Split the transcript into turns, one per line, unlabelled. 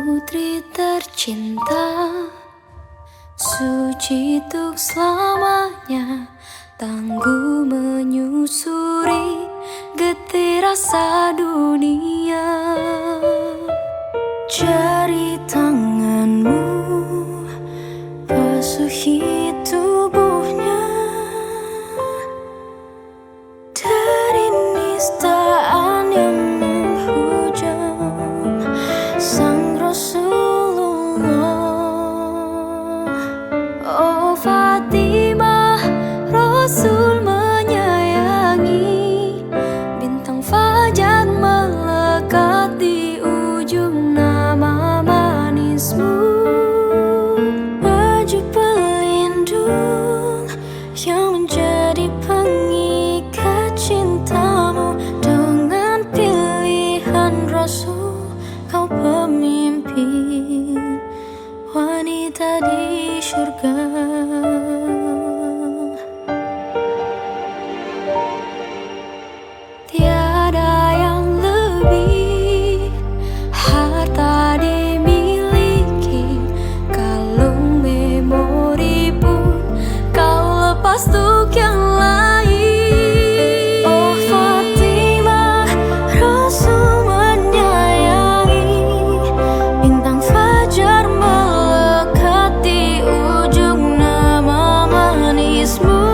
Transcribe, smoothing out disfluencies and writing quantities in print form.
Putri tercinta, suci tuk selamanya, tangguh menyusuri getir rasa dunia. Jari tanganmu basuhi tubuhnya dari nistaan yang menghujam. Sang